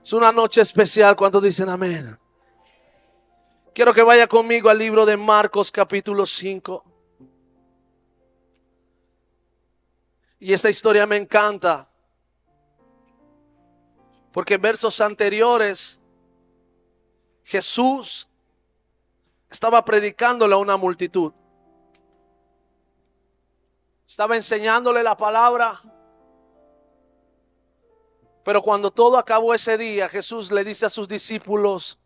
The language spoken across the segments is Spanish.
Es una noche especial. ¿Cuántos dicen amén? Quiero que vaya conmigo al libro de Marcos capítulo 5. Y esta historia me encanta, porque en versos anteriores Jesús estaba predicándole a una multitud. Estaba enseñándole la palabra. Pero cuando todo acabó ese día, Jesús le dice a sus discípulos: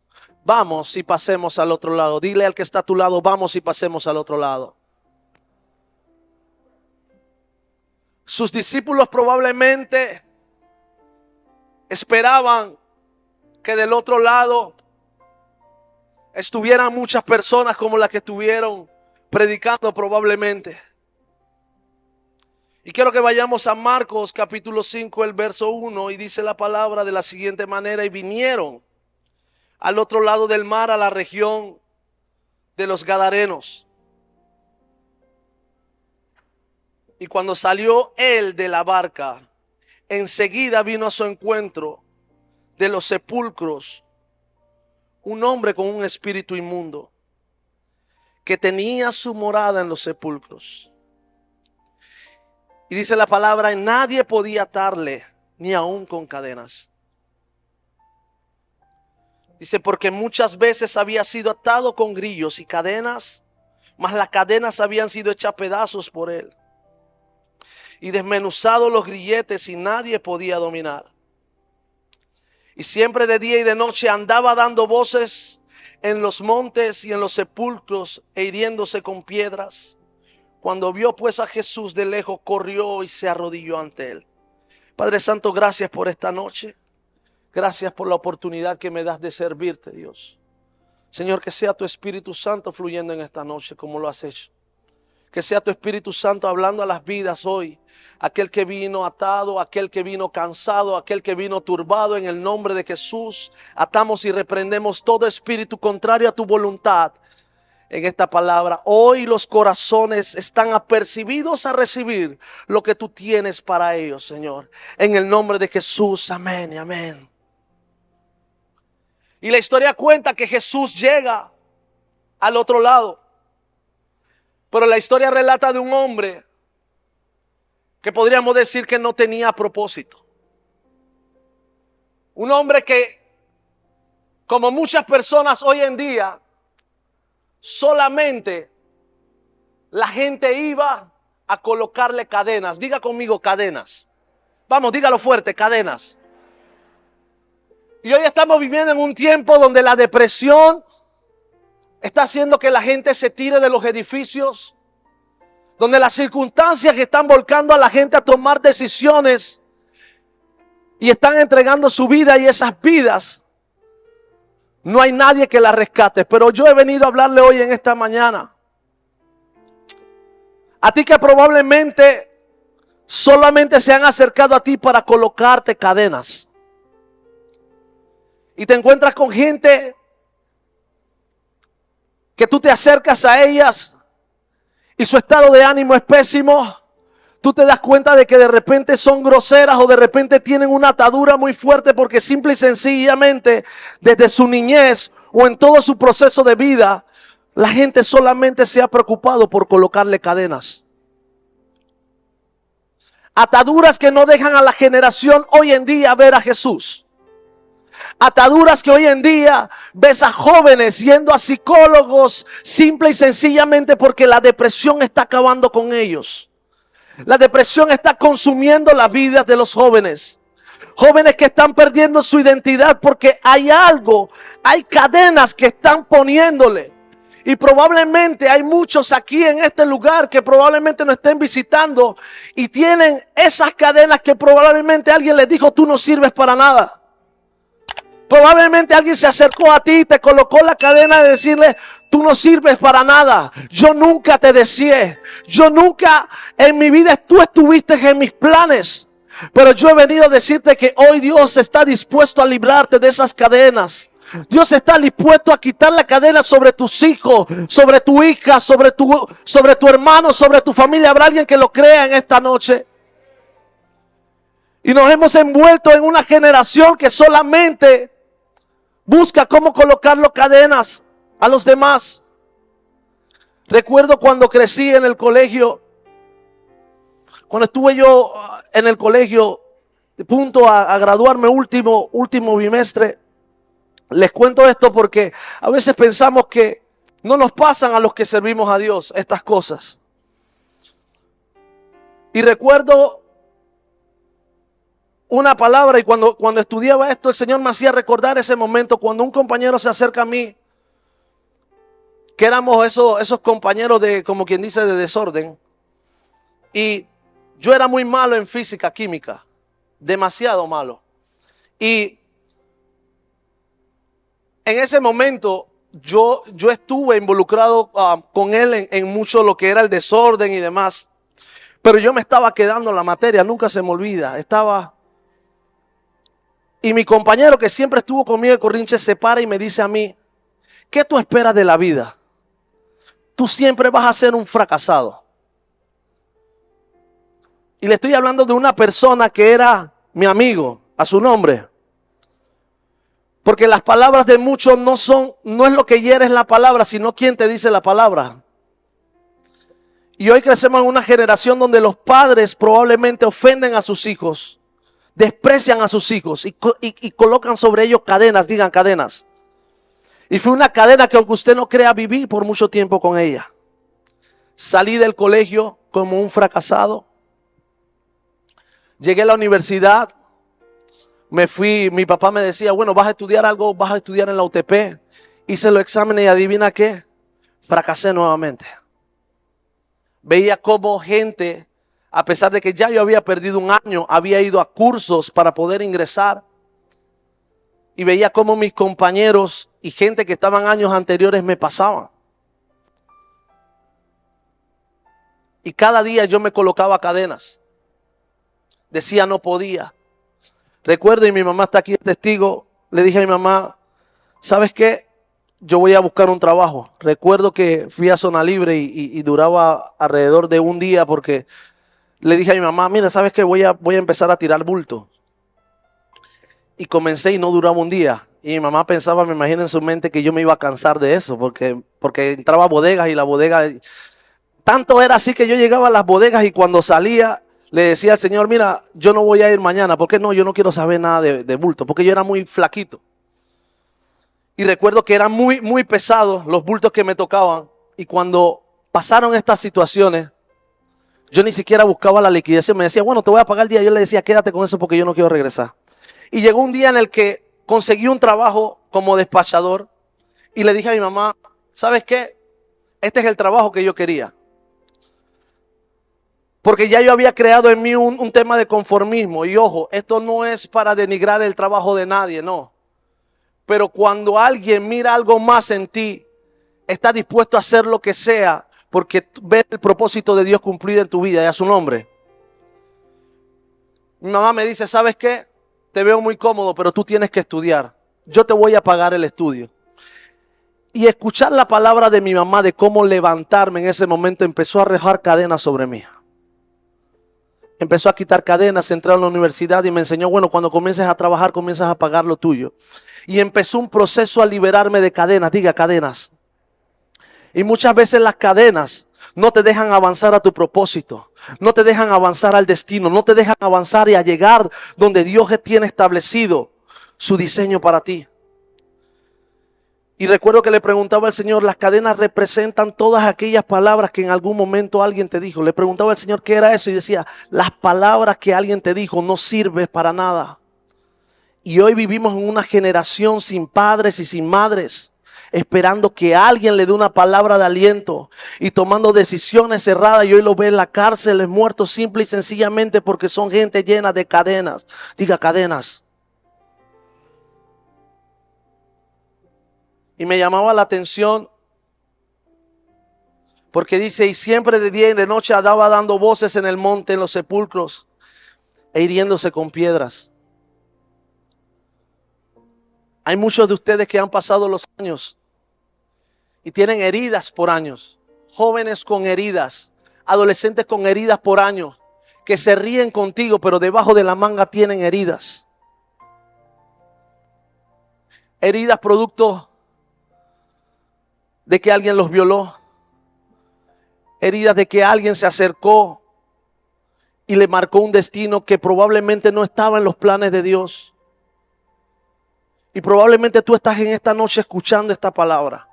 vamos y pasemos al otro lado. Dile al que está a tu lado: vamos y pasemos al otro lado. Sus discípulos probablemente esperaban que del otro lado estuvieran muchas personas como las que estuvieron predicando probablemente. Y quiero que vayamos a Marcos capítulo 5, el verso 1, y dice la palabra de la siguiente manera: y vinieron al otro lado del mar, a la región de los Gadarenos. Y cuando salió él de la barca, enseguida vino a su encuentro de los sepulcros un hombre con un espíritu inmundo, que tenía su morada en los sepulcros. Y dice la palabra: nadie podía atarle, ni aun con cadenas. Dice: porque muchas veces había sido atado con grillos y cadenas, mas las cadenas habían sido hechas pedazos por él, y desmenuzado los grilletes, y nadie podía dominar. Y siempre de día y de noche andaba dando voces en los montes y en los sepulcros, e hiriéndose con piedras. Cuando vio pues a Jesús de lejos, corrió y se arrodilló ante él. Padre Santo, gracias por esta noche. Gracias por la oportunidad que me das de servirte, Dios. Señor, que sea tu Espíritu Santo fluyendo en esta noche como lo has hecho. Que sea tu Espíritu Santo hablando a las vidas hoy. Aquel que vino atado, aquel que vino cansado, aquel que vino turbado, en el nombre de Jesús, atamos y reprendemos todo espíritu contrario a tu voluntad. En esta palabra, hoy los corazones están apercibidos a recibir lo que tú tienes para ellos, Señor. En el nombre de Jesús, amén y amén. Y la historia cuenta que Jesús llega al otro lado. Pero la historia relata de un hombre que podríamos decir que no tenía propósito. Un hombre que, como muchas personas hoy en día, solamente la gente iba a colocarle cadenas. Diga conmigo: cadenas. Vamos, dígalo fuerte: cadenas. Y hoy estamos viviendo en un tiempo donde la depresión está haciendo que la gente se tire de los edificios, donde las circunstancias que están volcando a la gente a tomar decisiones y están entregando su vida, y esas vidas no hay nadie que la rescate. Pero yo he venido a hablarle hoy en esta mañana a ti que probablemente solamente se han acercado a ti para colocarte cadenas. Y te encuentras con gente que tú te acercas a ellas y su estado de ánimo es pésimo. Tú te das cuenta de que de repente son groseras, o de repente tienen una atadura muy fuerte, porque simple y sencillamente desde su niñez o en todo su proceso de vida, la gente solamente se ha preocupado por colocarle cadenas. Ataduras que no dejan a la generación hoy en día ver a Jesús. Ataduras que hoy en día ves a jóvenes yendo a psicólogos simple y sencillamente porque la depresión está acabando con ellos. La depresión está consumiendo la vida de los jóvenes. Jóvenes que están perdiendo su identidad porque hay algo, hay cadenas que están poniéndole. Y probablemente hay muchos aquí en este lugar que probablemente nos estén visitando y tienen esas cadenas que probablemente alguien les dijo: tú no sirves para nada. Probablemente alguien se acercó a ti y te colocó la cadena de decirle: tú no sirves para nada. Yo nunca te deseé. Yo nunca en mi vida tú estuviste en mis planes. Pero yo he venido a decirte que hoy Dios está dispuesto a librarte de esas cadenas. Dios está dispuesto a quitar la cadena sobre tus hijos, sobre tu hija, sobre tu hermano, sobre tu familia. Habrá alguien que lo crea en esta noche. Y nos hemos envuelto en una generación que solamente busca cómo colocarle cadenas a los demás. Recuerdo cuando crecí en el colegio, cuando estuve yo en el colegio, de punto a graduarme último bimestre. Les cuento esto porque a veces pensamos que no nos pasan a los que servimos a Dios estas cosas. Y recuerdo una palabra, y cuando estudiaba esto, el Señor me hacía recordar ese momento cuando un compañero se acerca a mí, que éramos esos compañeros de, como quien dice, de desorden. Y yo era muy malo en física, química, demasiado malo. Y en ese momento yo estuve involucrado con él en mucho lo que era el desorden y demás. Pero yo me estaba quedando en la materia, nunca se me olvida. Y mi compañero que siempre estuvo conmigo de Corrinche se para y me dice a mí, ¿qué tú esperas de la vida? Tú siempre vas a ser un fracasado. Y le estoy hablando de una persona que era mi amigo, a su nombre. Porque las palabras de muchos no es lo que hieres la palabra, sino quien te dice la palabra. Y hoy crecemos en una generación donde los padres probablemente ofenden a sus hijos, desprecian a sus hijos y colocan sobre ellos cadenas, digan cadenas. Y fue una cadena que, aunque usted no crea, viví por mucho tiempo con ella. Salí del colegio como un fracasado. Llegué a la universidad. Me fui, mi papá me decía, bueno, vas a estudiar algo, vas a estudiar en la UTP. Hice los exámenes y adivina qué, fracasé nuevamente. Veía cómo gente, a pesar de que ya yo había perdido un año, había ido a cursos para poder ingresar. Y veía cómo mis compañeros y gente que estaban años anteriores me pasaban. Y cada día yo me colocaba cadenas. Decía no podía. Recuerdo, y mi mamá está aquí de testigo, le dije a mi mamá, ¿sabes qué? Yo voy a buscar un trabajo. Recuerdo que fui a Zona Libre y duraba alrededor de un día porque le dije a mi mamá, mira, ¿sabes qué? Voy a empezar a tirar bulto. Y comencé y no duraba un día. Y mi mamá pensaba, me imagino en su mente, que yo me iba a cansar de eso porque entraba a bodegas y la bodega... Tanto era así que yo llegaba a las bodegas y cuando salía le decía al Señor, mira, yo no voy a ir mañana. ¿Por qué no? Yo no quiero saber nada de bulto porque yo era muy flaquito. Y recuerdo que eran muy pesados los bultos que me tocaban. Y cuando pasaron estas situaciones, yo ni siquiera buscaba la liquidación. Me decía, bueno, te voy a pagar el día. Yo le decía, quédate con eso porque yo no quiero regresar. Y llegó un día en el que conseguí un trabajo como despachador. Y le dije a mi mamá, ¿sabes qué? Este es el trabajo que yo quería. Porque ya yo había creado en mí un tema de conformismo. Y ojo, esto no es para denigrar el trabajo de nadie, no. Pero cuando alguien mira algo más en ti, está dispuesto a hacer lo que sea porque ve el propósito de Dios cumplido en tu vida y a su nombre. Mi mamá me dice, ¿sabes qué? Te veo muy cómodo, pero tú tienes que estudiar. Yo te voy a pagar el estudio. Y escuchar la palabra de mi mamá de cómo levantarme en ese momento empezó a arrojar cadenas sobre mí. Empezó a quitar cadenas, entré a la universidad y me enseñó, bueno, cuando comiences a trabajar, comienzas a pagar lo tuyo. Y empezó un proceso a liberarme de cadenas, diga cadenas. Y muchas veces las cadenas no te dejan avanzar a tu propósito, no te dejan avanzar al destino, no te dejan avanzar y a llegar donde Dios tiene establecido su diseño para ti. Y recuerdo que le preguntaba al Señor, las cadenas representan todas aquellas palabras que en algún momento alguien te dijo. Le preguntaba al Señor qué era eso y decía, las palabras que alguien te dijo no sirven para nada. Y hoy vivimos en una generación sin padres y sin madres, esperando que alguien le dé una palabra de aliento y tomando decisiones erradas. Y hoy lo ve en la cárcel, es muerto simple y sencillamente porque son gente llena de cadenas. Diga cadenas. Y me llamaba la atención porque dice, y siempre de día y de noche andaba dando voces en el monte, en los sepulcros, e hiriéndose con piedras. Hay muchos de ustedes que han pasado los años y tienen heridas por años. Jóvenes con heridas, adolescentes con heridas por años, que se ríen contigo, pero debajo de la manga tienen heridas. Heridas producto de que alguien los violó. Heridas de que alguien se acercó y le marcó un destino que probablemente no estaba en los planes de Dios. Y probablemente tú estás en esta noche escuchando esta palabra.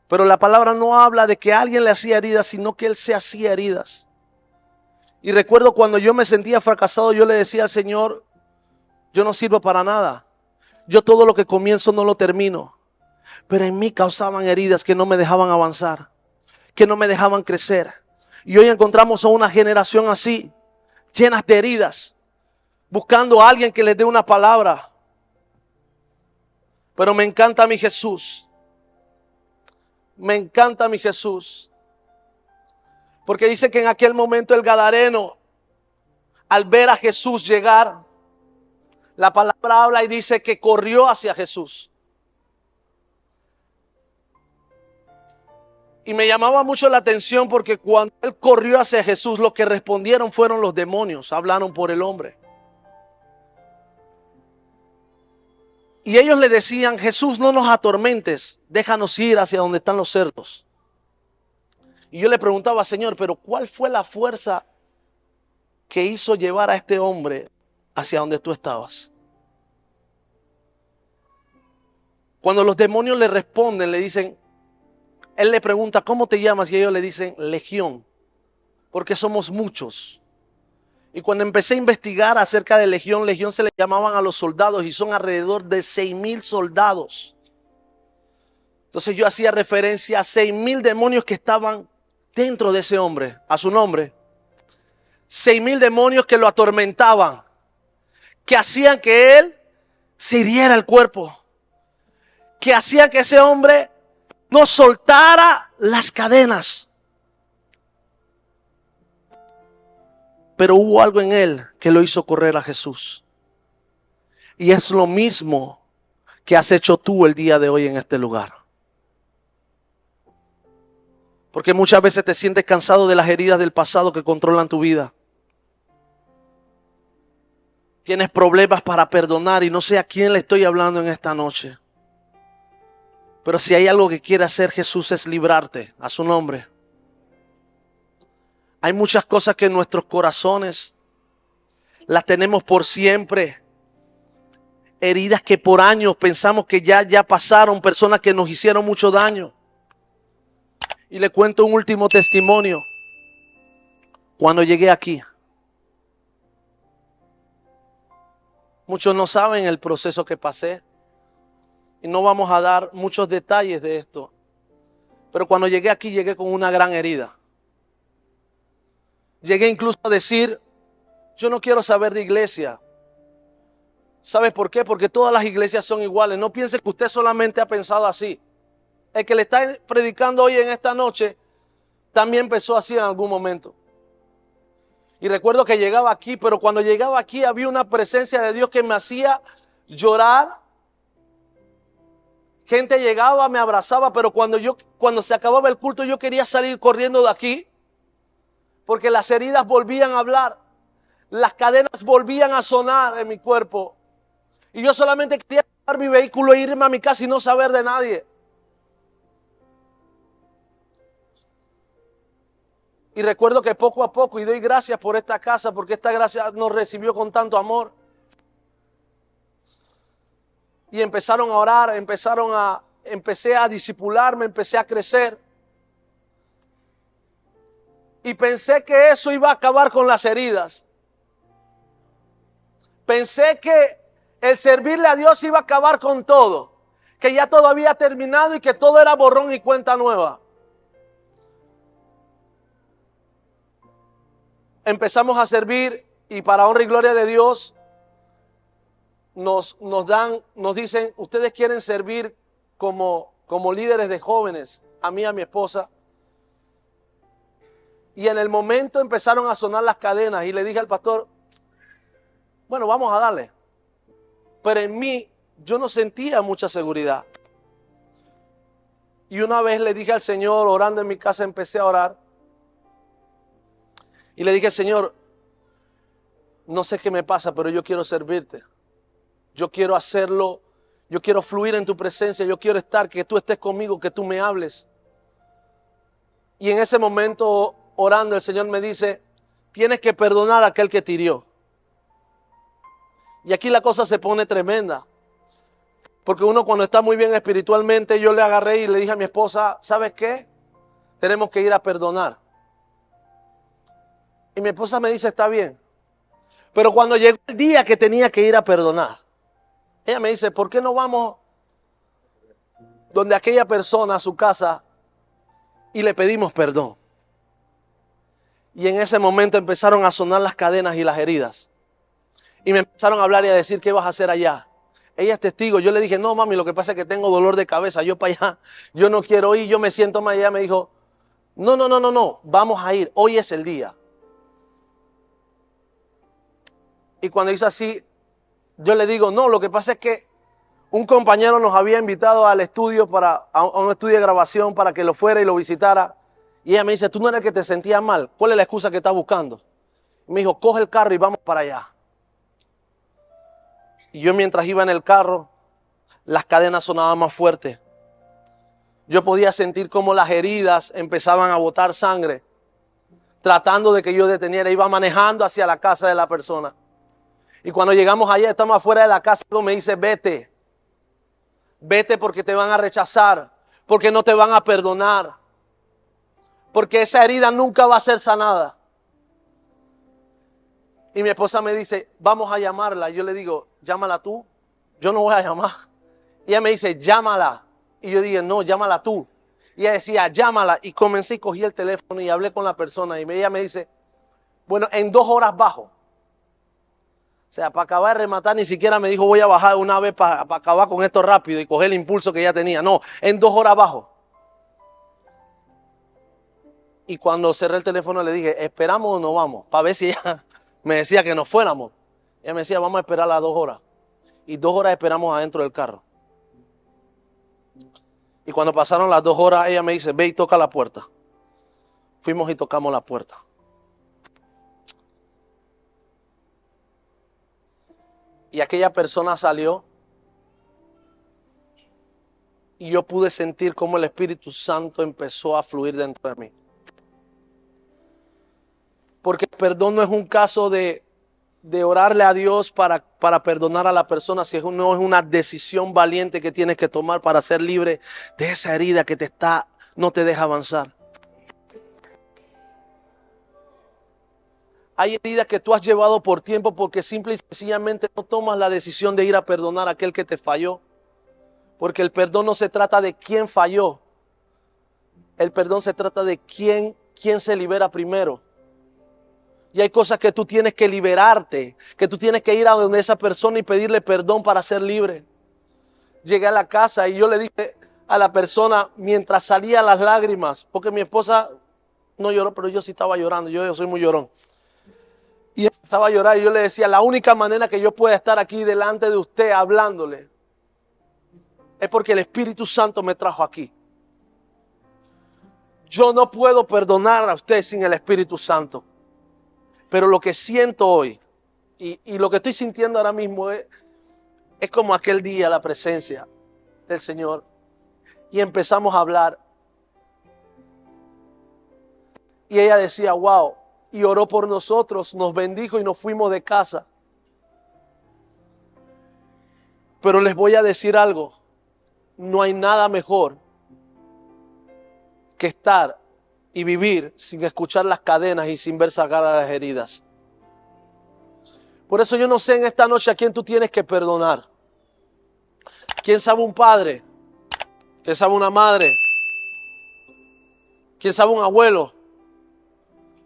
Pero la palabra no habla de que alguien le hacía heridas, sino que él se hacía heridas. Y recuerdo cuando yo me sentía fracasado, yo le decía al Señor, yo no sirvo para nada. Yo todo lo que comienzo no lo termino. Pero en mí causaban heridas que no me dejaban avanzar, que no me dejaban crecer. Y hoy encontramos a una generación así, llenas de heridas, buscando a alguien que les dé una palabra. Pero me encanta mi Jesús. Me encanta mi Jesús. Porque dice que en aquel momento el gadareno, al ver a Jesús llegar, la palabra habla y dice que corrió hacia Jesús. Y me llamaba mucho la atención porque cuando él corrió hacia Jesús, los que respondieron fueron los demonios, hablaron por el hombre. Y ellos le decían, Jesús, no nos atormentes, déjanos ir hacia donde están los cerdos. Y yo le preguntaba, Señor, pero ¿cuál fue la fuerza que hizo llevar a este hombre hacia donde tú estabas? Cuando los demonios le responden, le dicen, él le pregunta, ¿cómo te llamas? Y ellos le dicen, Legión, porque somos muchos. Y cuando empecé a investigar acerca de Legión, Legión se le llamaban a los soldados y son alrededor de 6,000 soldados. Entonces yo hacía referencia a 6,000 demonios que estaban dentro de ese hombre, a su nombre. 6,000 demonios que lo atormentaban, que hacían que él se hiriera el cuerpo, que hacían que ese hombre no soltara las cadenas. Pero hubo algo en él que lo hizo correr a Jesús. Y es lo mismo que has hecho tú el día de hoy en este lugar. Porque muchas veces te sientes cansado de las heridas del pasado que controlan tu vida. Tienes problemas para perdonar y no sé a quién le estoy hablando en esta noche. Pero si hay algo que quiere hacer Jesús es librarte a su nombre. Hay muchas cosas que en nuestros corazones las tenemos por siempre. Heridas que por años pensamos que ya pasaron, personas que nos hicieron mucho daño. Y le cuento un último testimonio. Cuando llegué aquí, muchos no saben el proceso que pasé. Y no vamos a dar muchos detalles de esto. Pero cuando llegué aquí, llegué con una gran herida. Llegué incluso a decir, yo no quiero saber de iglesia. ¿Sabes por qué? Porque todas las iglesias son iguales. No piense que usted solamente ha pensado así. El que le está predicando hoy en esta noche, también empezó así en algún momento. Y recuerdo que llegaba aquí, pero cuando llegaba aquí había una presencia de Dios que me hacía llorar. Gente llegaba, me abrazaba, pero cuando se acababa el culto yo quería salir corriendo de aquí. Porque las heridas volvían a hablar. Las cadenas volvían a sonar en mi cuerpo. Y yo solamente quería tomar mi vehículo e irme a mi casa y no saber de nadie. Y recuerdo que poco a poco, y doy gracias por esta casa, porque esta gracia nos recibió con tanto amor. Y empezaron a orar, empecé a discipularme, empecé a crecer. Y pensé que eso iba a acabar con las heridas. Pensé que el servirle a Dios iba a acabar con todo. Que ya todo había terminado y que todo era borrón y cuenta nueva. Empezamos a servir y para honra y gloria de Dios nos dicen, ustedes quieren servir como líderes de jóvenes, a mí y a mi esposa. Y en el momento empezaron a sonar las cadenas y le dije al pastor, bueno, vamos a darle. Pero en mí yo no sentía mucha seguridad. Y una vez le dije al Señor, orando en mi casa, empecé a orar. Y le dije, Señor, no sé qué me pasa, pero yo quiero servirte. Yo quiero hacerlo. Yo quiero fluir en tu presencia. Yo quiero estar, que tú estés conmigo, que tú me hables. Y en ese momento, orando, el Señor me dice, tienes que perdonar a aquel que te hirió. Y aquí la cosa se pone tremenda. Porque uno cuando está muy bien espiritualmente, yo le agarré y le dije a mi esposa, ¿sabes qué? Tenemos que ir a perdonar. Y mi esposa me dice, está bien. Pero cuando llegó el día que tenía que ir a perdonar, ella me dice, ¿por qué no vamos donde aquella persona, a su casa, y le pedimos perdón? Y en ese momento empezaron a sonar las cadenas y las heridas. Y me empezaron a hablar y a decir, ¿qué vas a hacer allá? Ella es testigo. Yo le dije, no, mami, lo que pasa es que tengo dolor de cabeza. Yo para allá, yo no quiero ir, yo me siento mal. Ella me dijo, no, vamos a ir. Hoy es el día. Y cuando hizo así, yo le digo, no, lo que pasa es que un compañero nos había invitado al estudio, a un estudio de grabación, para que lo fuera y lo visitara. Y ella me dice, ¿tú no eres el que te sentías mal? ¿Cuál es la excusa que estás buscando? Y me dijo, coge el carro y vamos para allá. Y yo mientras iba en el carro, las cadenas sonaban más fuertes. Yo podía sentir cómo las heridas empezaban a botar sangre, tratando de que yo deteniera. Iba manejando hacia la casa de la persona. Y cuando llegamos allá, estamos afuera de la casa, me dice, vete. Vete porque te van a rechazar, porque no te van a perdonar, porque esa herida nunca va a ser sanada. Y mi esposa me dice, vamos a llamarla. Y yo le digo, llámala tú. Yo no voy a llamar. Y ella me dice, llámala. Y yo dije, no, llámala tú. Y ella decía, llámala. Y comencé y cogí el teléfono y hablé con la persona. Y ella me dice, bueno, en 2 horas bajo. O sea, para acabar de rematar, ni siquiera me dijo, voy a bajar una vez para acabar con esto rápido y coger el impulso que ella tenía. No, en 2 horas bajo. Y cuando cerré el teléfono le dije, ¿esperamos o no vamos? Para ver si ella me decía que nos fuéramos. Ella me decía, vamos a esperar las 2 horas. Y 2 horas esperamos adentro del carro. Y cuando pasaron las 2 horas, ella me dice, ve y toca la puerta. Fuimos y tocamos la puerta. Y aquella persona salió. Y yo pude sentir cómo el Espíritu Santo empezó a fluir dentro de mí. Porque el perdón no es un caso de orarle a Dios para perdonar a la persona, si no es una decisión valiente que tienes que tomar para ser libre de esa herida que no te deja avanzar. Hay heridas que tú has llevado por tiempo porque simple y sencillamente no tomas la decisión de ir a perdonar a aquel que te falló. Porque el perdón no se trata de quién falló. El perdón se trata de quién se libera primero. Y hay cosas que tú tienes que liberarte, que tú tienes que ir a donde esa persona y pedirle perdón para ser libre. Llegué a la casa y yo le dije a la persona mientras salían las lágrimas, porque mi esposa no lloró, pero yo sí estaba llorando, yo soy muy llorón. Y estaba a llorar y yo le decía, la única manera que yo pueda estar aquí delante de usted hablándole es porque el Espíritu Santo me trajo aquí. Yo no puedo perdonar a usted sin el Espíritu Santo. Pero lo que siento hoy y lo que estoy sintiendo ahora mismo es como aquel día la presencia del Señor. Y empezamos a hablar. Y ella decía, wow. Y oró por nosotros, nos bendijo y nos fuimos de casa. Pero les voy a decir algo. No hay nada mejor que estar y vivir sin escuchar las cadenas y sin ver sacadas las heridas. Por eso yo no sé en esta noche a quién tú tienes que perdonar. ¿Quién sabe un padre? ¿Quién sabe una madre? ¿Quién sabe un abuelo?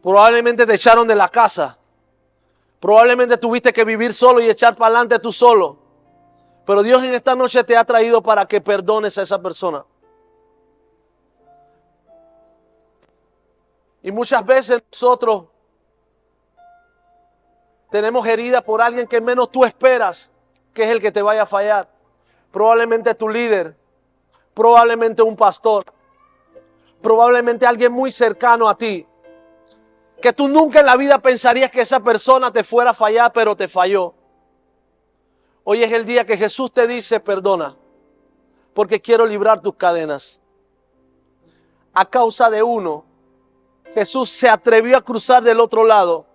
Probablemente te echaron de la casa. Probablemente tuviste que vivir solo y echar para adelante tú solo. Pero Dios en esta noche te ha traído para que perdones a esa persona. Y muchas veces nosotros tenemos herida por alguien que menos tú esperas que es el que te vaya a fallar. Probablemente tu líder, probablemente un pastor, probablemente alguien muy cercano a ti que tú nunca en la vida pensarías que esa persona te fuera a fallar, pero te falló. Hoy es el día que Jesús te dice, perdona, porque quiero librar tus cadenas. A causa de uno, Jesús se atrevió a cruzar del otro lado,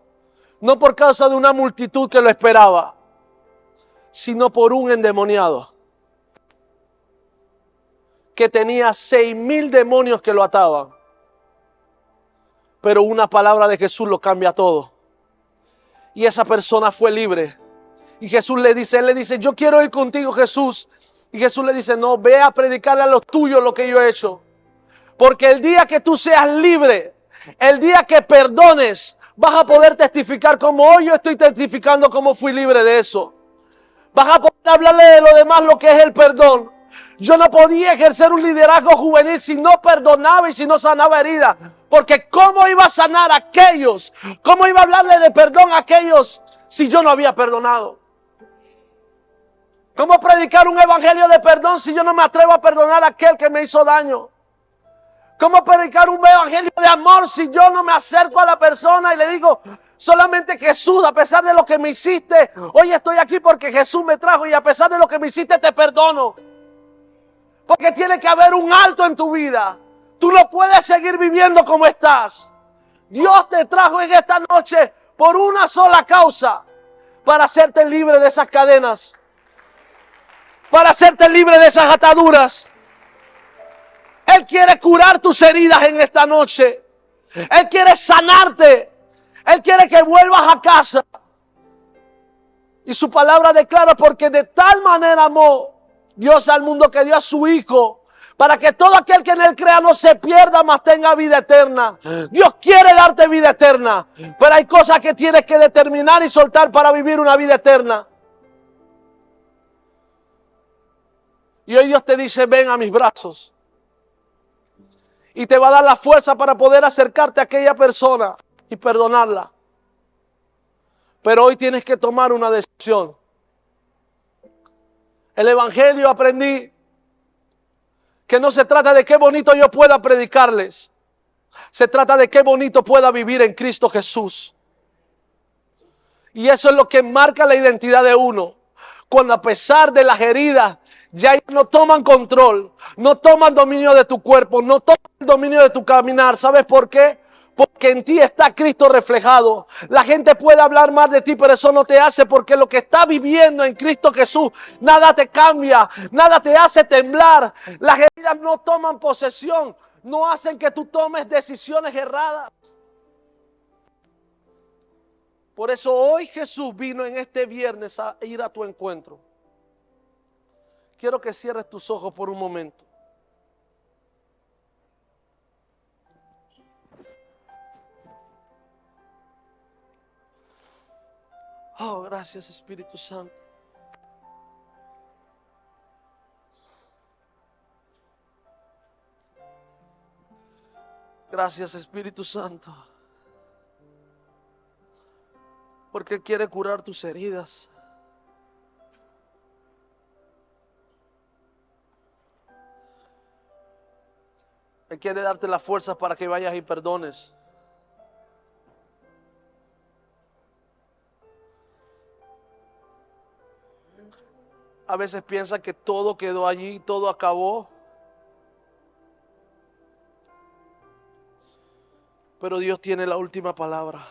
no por causa de una multitud que lo esperaba, sino por un endemoniado que tenía 6,000 demonios que lo ataban. Pero una palabra de Jesús lo cambia todo. Y esa persona fue libre. Y Jesús le dice, él le dice, yo quiero ir contigo, Jesús. Y Jesús le dice, no, ve a predicarle a los tuyos lo que yo he hecho. Porque el día que tú seas libre, el día que perdones, vas a poder testificar como hoy yo estoy testificando cómo fui libre de eso. Vas a poder hablarle de lo demás, lo que es el perdón. Yo no podía ejercer un liderazgo juvenil si no perdonaba y si no sanaba heridas. Porque ¿cómo iba a sanar a aquellos? ¿Cómo iba a hablarle de perdón a aquellos si yo no había perdonado? ¿Cómo predicar un evangelio de perdón si yo no me atrevo a perdonar a aquel que me hizo daño? ¿Cómo predicar un evangelio de amor si yo no me acerco a la persona y le digo, solamente Jesús, a pesar de lo que me hiciste, hoy estoy aquí porque Jesús me trajo y a pesar de lo que me hiciste te perdono? Porque tiene que haber un alto en tu vida. Tú no puedes seguir viviendo como estás. Dios te trajo en esta noche por una sola causa, para hacerte libre de esas cadenas, para hacerte libre de esas ataduras. Él quiere curar tus heridas en esta noche. Él quiere sanarte. Él quiere que vuelvas a casa. Y su palabra declara, porque de tal manera amó Dios al mundo que dio a su Hijo, para que todo aquel que en Él crea no se pierda, mas tenga vida eterna. Dios quiere darte vida eterna, pero hay cosas que tienes que determinar y soltar para vivir una vida eterna. Y hoy Dios te dice, ven a mis brazos. Y te va a dar la fuerza para poder acercarte a aquella persona y perdonarla. Pero hoy tienes que tomar una decisión. El evangelio aprendí que no se trata de qué bonito yo pueda predicarles. Se trata de qué bonito pueda vivir en Cristo Jesús. Y eso es lo que marca la identidad de uno. Cuando a pesar de las heridas, ya no toman control, no toman dominio de tu cuerpo, no toman el dominio de tu caminar. ¿Sabes por qué? Porque en ti está Cristo reflejado. La gente puede hablar más de ti, pero eso no te hace, porque lo que estás viviendo en Cristo Jesús, nada te cambia, nada te hace temblar. Las heridas no toman posesión, no hacen que tú tomes decisiones erradas. Por eso hoy Jesús vino en este viernes a ir a tu encuentro. Quiero que cierres tus ojos por un momento. Oh, gracias Espíritu Santo. Gracias Espíritu Santo. Porque Él quiere curar tus heridas. Él quiere darte las fuerzas para que vayas y perdones. A veces piensa que todo quedó allí, todo acabó. Pero Dios tiene la última palabra.